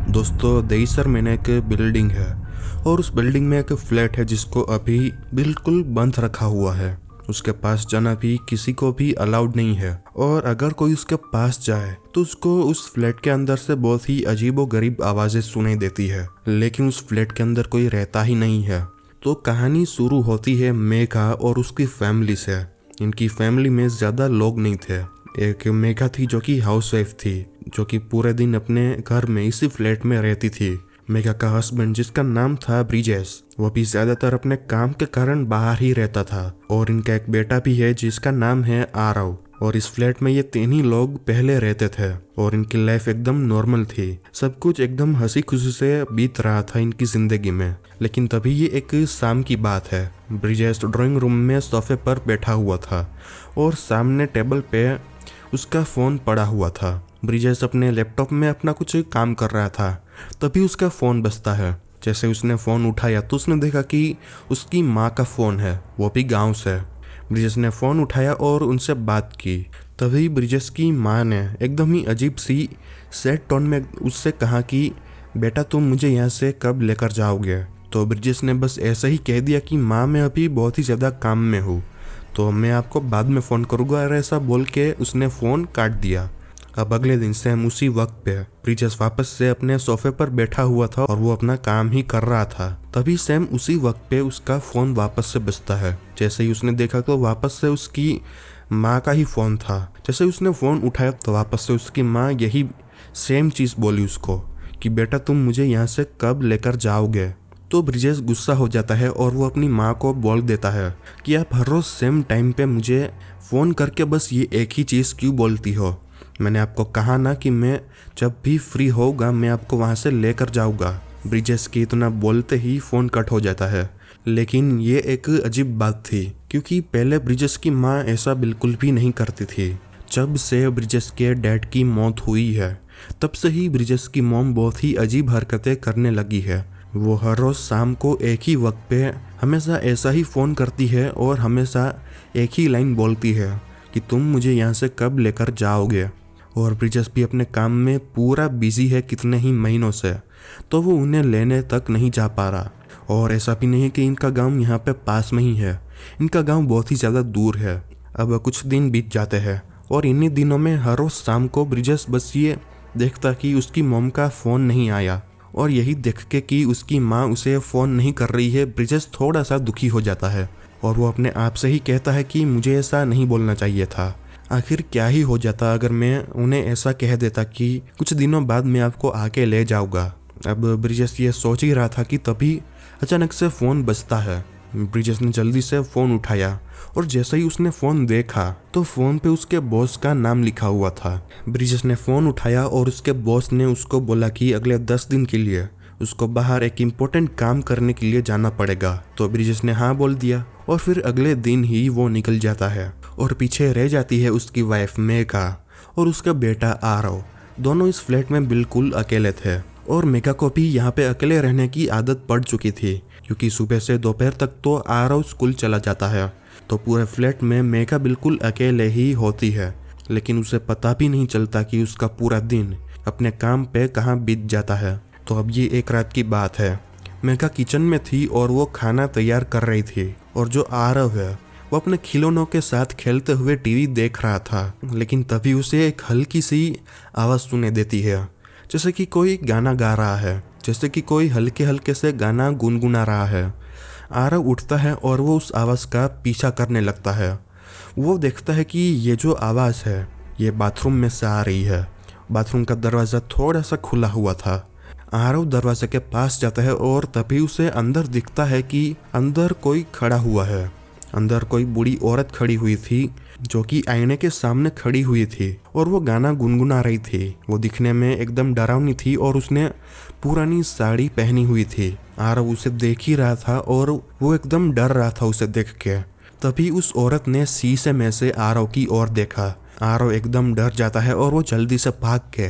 दोस्तों दहीसर में एक बिल्डिंग है और उस बिल्डिंग में एक फ्लैट है जिसको अभी बिल्कुल बंद रखा हुआ है। उसके पास जाना भी किसी को भी अलाउड नहीं है और अगर कोई उसके पास जाए तो उसको उस फ्लैट के अंदर से बहुत ही अजीबोगरीब आवाजें सुनाई देती है, लेकिन उस फ्लैट के अंदर कोई रहता ही नहीं है। तो कहानी शुरू होती है मेघा और उसकी फैमिली से। इनकी फैमिली में ज्यादा लोग नहीं थे। एक मेघा थी जो कि हाउसवाइफ थी, जो कि पूरे दिन अपने घर में इसी फ्लैट में रहती थी। मेघा का हस्बैंड जिसका नाम था ब्रिजेश, वो भी ज्यादातर अपने काम के कारण बाहर ही रहता था और इनका एक बेटा भी है जिसका नाम है आरव। और इस फ्लैट में ये तीन ही लोग पहले रहते थे और इनकी लाइफ एकदम नॉर्मल थी। सब कुछ एकदम हंसी खुशी से बीत रहा था इनकी जिंदगी में। लेकिन तभी ये एक शाम की बात है। ब्रिजेश ड्राइंग रूम में सोफे पर बैठा हुआ था और सामने टेबल पे उसका फोन पड़ा हुआ था। ब्रिजेश अपने लैपटॉप में अपना कुछ काम कर रहा था, तभी उसका फोन बजता है। जैसे उसने फोन उठाया तो उसने देखा कि उसकी माँ का फोन है, वो भी गांव से। ब्रिजेश ने फोन उठाया और उनसे बात की। तभी ब्रिजेश की माँ ने एकदम ही अजीब सी सैड टोन में उससे कहा कि बेटा तुम मुझे यहाँ से कब लेकर जाओगे। तो ब्रिजेश ने बस ऐसा ही कह दिया कि माँ मैं अभी बहुत ही ज़्यादा काम में हूँ, तो मैं आपको बाद में फ़ोन करूँगा। और ऐसा बोल के उसने फ़ोन काट दिया। अब अगले दिन सैम उसी वक्त पे ब्रिजेश वापस से अपने सोफे पर बैठा हुआ था और वो अपना काम ही कर रहा था। तभी सैम उसी वक्त पे उसका फ़ोन वापस से बजता है। जैसे ही उसने देखा तो वापस से उसकी माँ का ही फ़ोन था। जैसे ही उसने फ़ोन उठाया तो वापस से उसकी माँ यही सेम चीज़ बोली उसको कि बेटा तुम मुझे यहाँ से कब लेकर जाओगे। तो ब्रिजेश गुस्सा हो जाता है और वो अपनी माँ को बोल देता है कि आप हर रोज़ सेम टाइम पे मुझे फ़ोन करके बस ये एक ही चीज़ क्यों बोलती हो। मैंने आपको कहा ना कि मैं जब भी फ्री होगा मैं आपको वहाँ से लेकर जाऊँगा। ब्रिजेश की इतना बोलते ही फ़ोन कट हो जाता है। लेकिन ये एक अजीब बात थी क्योंकि पहले ब्रिजेश की माँ ऐसा बिल्कुल भी नहीं करती थी। जब से ब्रिजेश के डैड की मौत हुई है तब से ही ब्रिजेश की मॉम बहुत ही अजीब हरकतें करने लगी है। वो हर रोज़ शाम को एक ही वक्त पे हमेशा ऐसा ही फ़ोन करती है और हमेशा एक ही लाइन बोलती है कि तुम मुझे यहाँ से कब लेकर जाओगे। और ब्रिजेश भी अपने काम में पूरा बिजी है कितने ही महीनों से, तो वो उन्हें लेने तक नहीं जा पा रहा। और ऐसा भी नहीं है कि इनका गांव यहाँ पे पास में ही है, इनका गांव बहुत ही ज़्यादा दूर है। अब कुछ दिन बीत जाते हैं और इन्हीं दिनों में हर रोज़ शाम को ब्रिजेश बस ये देखता कि उसकी मॉम का फ़ोन नहीं आया। और यही देख के कि उसकी माँ उसे फ़ोन नहीं कर रही है, ब्रिजेश थोड़ा सा दुखी हो जाता है और वो अपने आप से ही कहता है कि मुझे ऐसा नहीं बोलना चाहिए था। आखिर क्या ही हो जाता अगर मैं उन्हें ऐसा कह देता कि कुछ दिनों बाद मैं आपको आके ले जाऊँगा। अब ब्रिजेश ये सोच ही रहा था कि तभी अचानक से फ़ोन बजता है। ब्रिजेश ने जल्दी से फ़ोन उठाया और जैसे ही उसने फ़ोन देखा तो फ़ोन पे उसके बॉस का नाम लिखा हुआ था। ब्रिजेश ने फ़ोन उठाया और उसके बॉस ने उसको बोला कि अगले 10 दिन के लिए उसको बाहर एक इम्पोर्टेंट काम करने के लिए जाना पड़ेगा। तो ब्रिजेश ने हाँ बोल दिया और फिर अगले दिन ही वो निकल जाता है और पीछे रह जाती है उसकी वाइफ मेघा और उसका बेटा आरव। दोनों इस फ्लैट में बिल्कुल अकेले थे और मेघा को भी यहाँ पे अकेले रहने की आदत पड़ चुकी थी क्योंकि सुबह से दोपहर तक तो आरव स्कूल चला जाता है। तो पूरे फ्लैट में मेघा बिल्कुल अकेले ही होती है, लेकिन उसे पता भी नहीं चलता कि उसका पूरा दिन अपने काम पे कहाँ बीत जाता है। तो अब ये एक रात की बात है। मेघा किचन में थी और वो खाना तैयार कर रही थी और जो आरव है वो अपने खिलौनों के साथ खेलते हुए टीवी देख रहा था। लेकिन तभी उसे एक हल्की सी आवाज़ सुने देती है, जैसे कि कोई गाना गा रहा है, जैसे कि कोई हल्के हल्के से गाना गुनगुना रहा है। आरव उठता है और वो उस आवाज़ का पीछा करने लगता है। वो देखता है कि ये जो आवाज़ है ये बाथरूम में से आ रही है। बाथरूम का दरवाज़ा थोड़ा सा खुला हुआ था। आरव दरवाजे के पास जाता है और तभी उसे अंदर दिखता है कि अंदर कोई खड़ा हुआ है। अंदर कोई बूढ़ी औरत खड़ी हुई थी जो कि आईने के सामने खड़ी हुई थी और वो गाना गुनगुना रही थी। वो दिखने में एकदम डरावनी थी और उसने पुरानी साड़ी पहनी हुई थी। आरव उसे देख ही रहा था और वो एकदम डर रहा था उसे देख के। तभी उस औरत ने शीशे में से आरव की ओर देखा। आरव एकदम डर जाता है और वो जल्दी से भाग के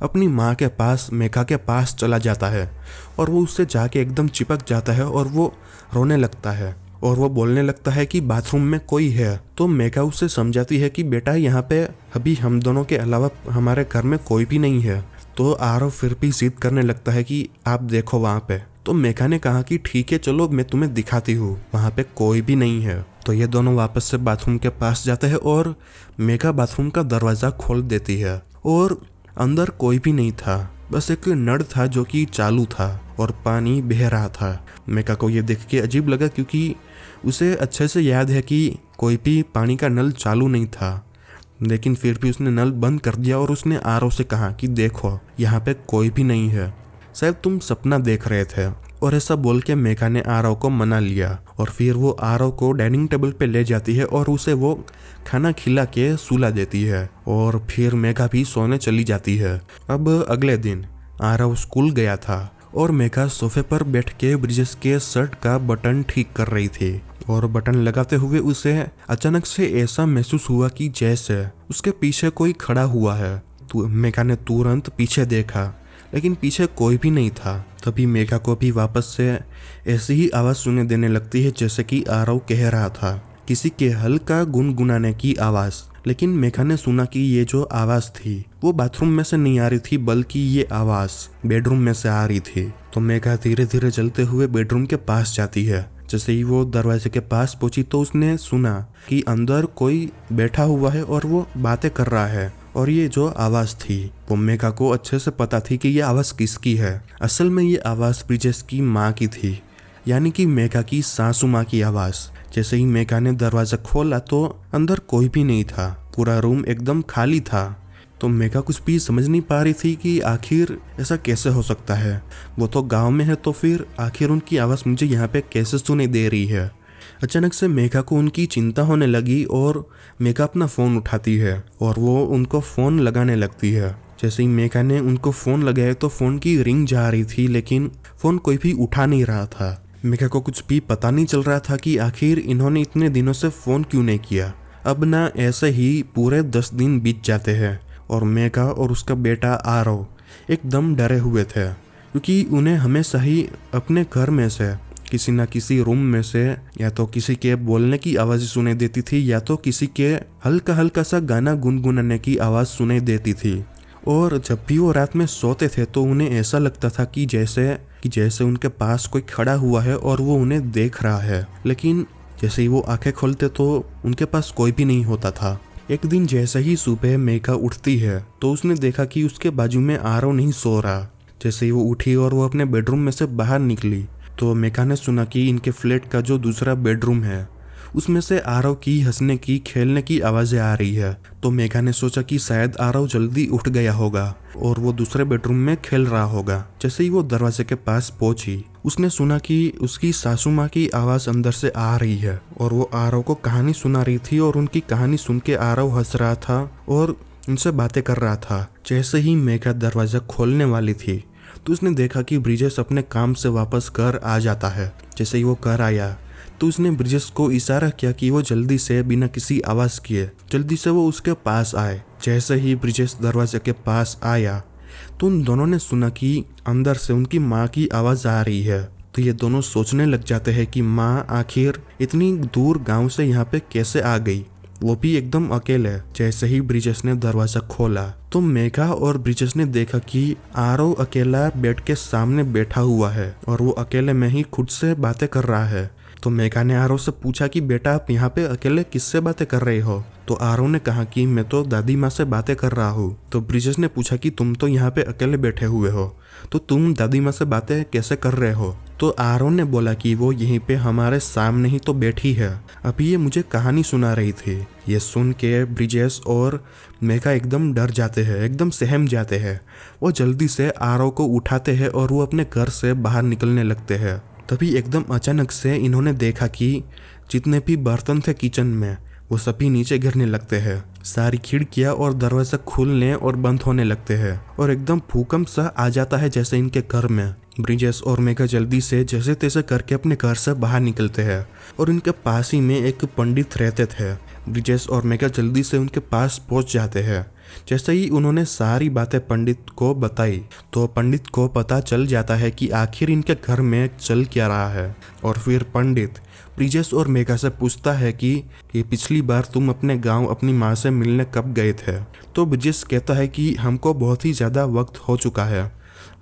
अपनी माँ के पास मेघा के पास चला जाता है और वो उससे जाके एकदम चिपक जाता है और वो रोने लगता है और वो बोलने लगता है कि बाथरूम में कोई है। तो मेघा उसे समझाती है कि बेटा यहाँ पे अभी हम दोनों के अलावा हमारे घर में कोई भी नहीं है, तो आरव फिर भी जिद करने लगता है कि आप देखो वहाँ पे। तो मेघा ने कहा कि ठीक है चलो मैं तुम्हें दिखाती हूँ, वहाँ पे कोई भी नहीं है। तो ये दोनों वापस से बाथरूम के पास जाते हैं और मेघा बाथरूम का दरवाज़ा खोल देती है और अंदर कोई भी नहीं था, बस एक नल था जो कि चालू था और पानी बह रहा था। मेघा को ये देख के अजीब लगा क्योंकि उसे अच्छे से याद है कि कोई भी पानी का नल चालू नहीं था, लेकिन फिर भी उसने नल बंद कर दिया और उसने आरव से कहा कि देखो यहाँ पे कोई भी नहीं है, शायद तुम सपना देख रहे थे। और ऐसा बोल के मेघा ने आरव को मना लिया और फिर वो आरव को डाइनिंग टेबल पे ले जाती है और उसे वो खाना खिला के सुला देती है और फिर मेघा भी सोने चली जाती है। अब अगले दिन आरव स्कूल गया था और मेघा सोफे पर बैठ के ब्रिजेश के शर्ट का बटन ठीक कर रही थी और बटन लगाते हुए उसे अचानक से ऐसा महसूस हुआ कि जैसे उसके पीछे कोई खड़ा हुआ है। तो मेघा ने तुरंत पीछे देखा लेकिन पीछे कोई भी नहीं था। तभी मेघा को भी वापस से ऐसी ही आवाज़ सुने देने लगती है जैसे कि आरव कह रहा था, किसी के हल्का गुनगुनाने की आवाज़। लेकिन मेघा ने सुना कि ये जो आवाज़ थी वो बाथरूम में से नहीं आ रही थी, बल्कि ये आवाज़ बेडरूम में से आ रही थी। तो मेघा धीरे धीरे चलते हुए बेडरूम के पास जाती है। जैसे ही वो दरवाजे के पास पहुंची तो उसने सुना कि अंदर कोई बैठा हुआ है और वो बातें कर रहा है। और ये जो आवाज़ थी वो मेघा को अच्छे से पता थी कि ये आवाज़ किसकी है। असल में ये आवाज़ ब्रिजेश की माँ की थी, यानी कि मेघा की सासू माँ की आवाज़। जैसे ही मेघा ने दरवाज़ा खोला तो अंदर कोई भी नहीं था, पूरा रूम एकदम खाली था। तो मेघा कुछ भी समझ नहीं पा रही थी कि आखिर ऐसा कैसे हो सकता है। वो तो गांव में है तो फिर आखिर उनकी आवाज़ मुझे यहाँ पे कैसे सुनाई दे रही है। अचानक से मेघा को उनकी चिंता होने लगी और मेघा अपना फ़ोन उठाती है और वो उनको फ़ोन लगाने लगती है। जैसे ही मेघा ने उनको फ़ोन लगाया तो फ़ोन की रिंग जा रही थी, लेकिन फ़ोन कोई भी उठा नहीं रहा था। मेघा को कुछ भी पता नहीं चल रहा था कि आखिर इन्होंने इतने दिनों से फ़ोन क्यों नहीं किया। अब ना ऐसे ही पूरे 10 दिन बीत जाते हैं और मेघा और उसका बेटा आरव एकदम डरे हुए थे, क्योंकि उन्हें हमेशा ही अपने घर में से किसी न किसी रूम में से या तो किसी के बोलने की आवाज़ सुनाई देती थी या तो किसी के हल्का हल्का सा गाना गुनगुनाने की आवाज़ सुनाई देती थी। और जब भी वो रात में सोते थे तो उन्हें ऐसा लगता था कि जैसे उनके पास कोई खड़ा हुआ है और वो उन्हें देख रहा है। लेकिन जैसे ही वो आंखें खोलते तो उनके पास कोई भी नहीं होता था। एक दिन जैसे ही सुबह मेघा उठती है तो उसने देखा कि उसके बाजू में आरव नहीं सो रहा। जैसे ही वो उठी और वो अपने बेडरूम में से बाहर निकली तो मेघा ने सुना कि इनके फ्लैट का जो दूसरा बेडरूम है उसमें से आरव की हंसने की खेलने की आवाज़ें आ रही है। तो मेघा ने सोचा कि शायद आरव जल्दी उठ गया होगा और वो दूसरे बेडरूम में खेल रहा होगा। जैसे ही वो दरवाजे के पास पहुंची उसने सुना कि उसकी सासू माँ की आवाज़ अंदर से आ रही है और वो आरव को कहानी सुना रही थी और उनकी कहानी सुन के आरव हंस रहा था और उनसे बातें कर रहा था। जैसे ही मेघा दरवाज़ा खोलने वाली थी तो उसने देखा कि ब्रिजेश अपने काम से वापस घर आ जाता है। जैसे ही वो घर आया तो उसने ब्रिजेश को इशारा किया कि वो जल्दी से बिना किसी आवाज़ किए जल्दी से वो उसके पास आए। जैसे ही ब्रिजेश दरवाजे के पास आया तो उन दोनों ने सुना कि अंदर से उनकी माँ की आवाज़ आ रही है। तो ये दोनों सोचने लग जाते हैं कि माँ आखिर इतनी दूर गांव से यहाँ पे कैसे आ गई, वो भी एकदम अकेले। जैसे ही ब्रिजेश ने दरवाजा खोला तो मेघा और ब्रिजेश ने देखा कि आरव अकेला बेड के सामने बैठा हुआ है और वो अकेले में ही खुद से बातें कर रहा है। तो मेघा ने आरव से पूछा कि बेटा आप यहाँ पे अकेले किससे बातें कर रहे हो। तो आरव ने कहा कि मैं तो दादी माँ से बातें कर रहा हूँ। तो ब्रिजेश ने पूछा कि तुम तो यहाँ पे अकेले बैठे हुए हो तो तुम दादी माँ से बातें कैसे कर रहे हो। तो आरव ने बोला कि वो यहीं पे हमारे सामने ही तो बैठी है, अभी ये मुझे कहानी सुना रही थी। ये सुन के ब्रिजेश और मेघा एकदम डर जाते हैं, एकदम सहम जाते हैं। वो जल्दी से आरव को उठाते हैं और वो अपने घर से बाहर निकलने लगते हैं। तभी एकदम अचानक से इन्होंने देखा कि जितने भी बर्तन थे किचन में वो सभी नीचे गिरने लगते हैं। सारी खिड़कियां और दरवाजा खुलने और बंद होने लगते हैं और एकदम भूकंप सा आ जाता है जैसे इनके घर में। ब्रिजेश और मेघा जल्दी से जैसे तैसे करके अपने घर से बाहर निकलते हैं और इनके पास ही में एक पंडित रहते थे। ब्रिजेश और मेघा जल्दी से उनके पास पहुंच जाते हैं। जैसे ही उन्होंने सारी बातें पंडित को बताई तो पंडित को पता चल जाता है कि आखिर इनके घर में चल क्या रहा है। और फिर पंडित ब्रिजेश और मेघा से पूछता है कि ये पिछली बार तुम अपने गांव अपनी माँ से मिलने कब गए थे। तो ब्रिजेश कहता है कि हमको बहुत ही ज़्यादा वक्त हो चुका है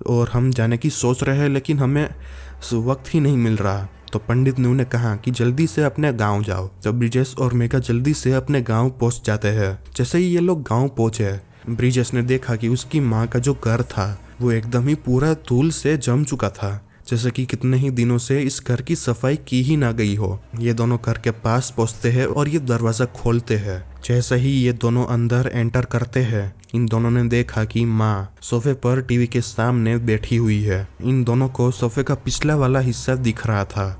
और हम जाने की सोच रहे हैं, लेकिन हमें वक्त ही नहीं मिल रहा। तो पंडित ने उन्हें कहा कि जल्दी से अपने गांव जाओ। तो ब्रिजेश और मेघा जल्दी से अपने गांव पहुंच जाते हैं। जैसे ही ये लोग गांव पहुंचे, ब्रिजेश ने देखा कि उसकी माँ का जो घर था वो एकदम ही पूरा धूल से जम चुका था, जैसे कि कितने ही दिनों से इस घर की सफाई की ही ना गई हो। ये दोनों घर के पास पहुंचते हैं और ये दरवाजा खोलते हैं। जैसे ही ये दोनों अंदर एंटर करते हैं, इन दोनों ने देखा कि माँ सोफे पर टीवी के सामने बैठी हुई है। इन दोनों को सोफे का पिछला वाला हिस्सा दिख रहा था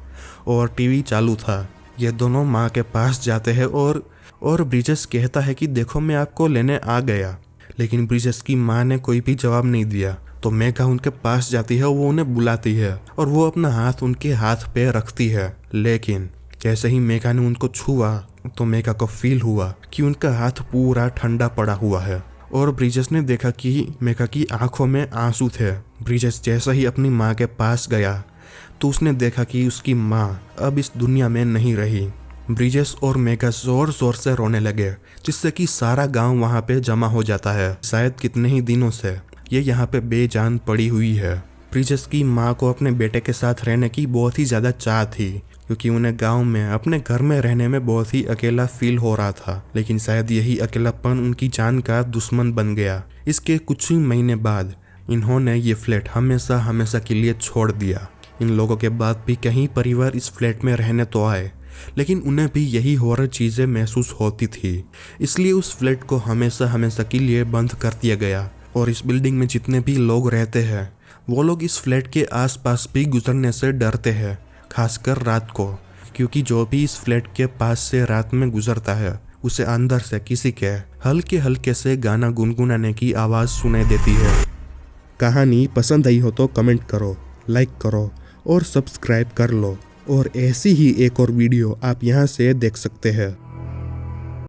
और टीवी चालू था। ये दोनों माँ के पास जाते हैं और ब्रिजेश कहता है कि देखो मैं आपको लेने आ गया, लेकिन ब्रिजेश की माँ ने कोई भी जवाब नहीं दिया। तो मेघा उनके पास जाती है, वो उन्हें बुलाती है और वो अपना हाथ उनके हाथ पे रखती है। लेकिन जैसे ही मेघा ने उनको छुआ तो मेघा को फील हुआ कि उनका हाथ पूरा ठंडा पड़ा हुआ है। और ब्रिजेश ने देखा कि मेघा की आंखों में आंसू थे। ब्रिजेश जैसे ही अपनी माँ के पास गया तो उसने देखा कि उसकी माँ अब इस दुनिया में नहीं रही। ब्रिजेश और मेघा जोर जोर से रोने लगे, जिससे कि सारा गांव वहां पे जमा हो जाता है। शायद कितने ही दिनों से ये यहाँ पे बेजान पड़ी हुई है। ब्रिजेश की माँ को अपने बेटे के साथ रहने की बहुत ही ज़्यादा चाह थी, क्योंकि उन्हें गांव में अपने घर में रहने में बहुत ही अकेला फील हो रहा था। लेकिन शायद यही अकेलापन उनकी जान का दुश्मन बन गया। इसके कुछ ही महीने बाद इन्होंने ये फ्लैट हमेशा हमेशा के लिए छोड़ दिया। इन लोगों के बाद भी कई परिवार इस फ्लैट में रहने तो आए, लेकिन उन्हें भी यही हॉरर चीज़ें महसूस होती थी। इसलिए उस फ्लैट को हमेशा हमेशा के लिए बंद कर दिया गया। और इस बिल्डिंग में जितने भी लोग रहते हैं वो लोग इस फ्लैट के आसपास भी गुजरने से डरते हैं, खासकर रात को, क्योंकि जो भी इस फ्लैट के पास से रात में गुजरता है उसे अंदर से किसी के हल्के हल्के से गाना गुनगुनाने की आवाज़ सुनाई देती है। कहानी पसंद आई हो तो कमेंट करो, लाइक करो और सब्सक्राइब कर लो। और ऐसी ही एक और वीडियो आप यहाँ से देख सकते हैं।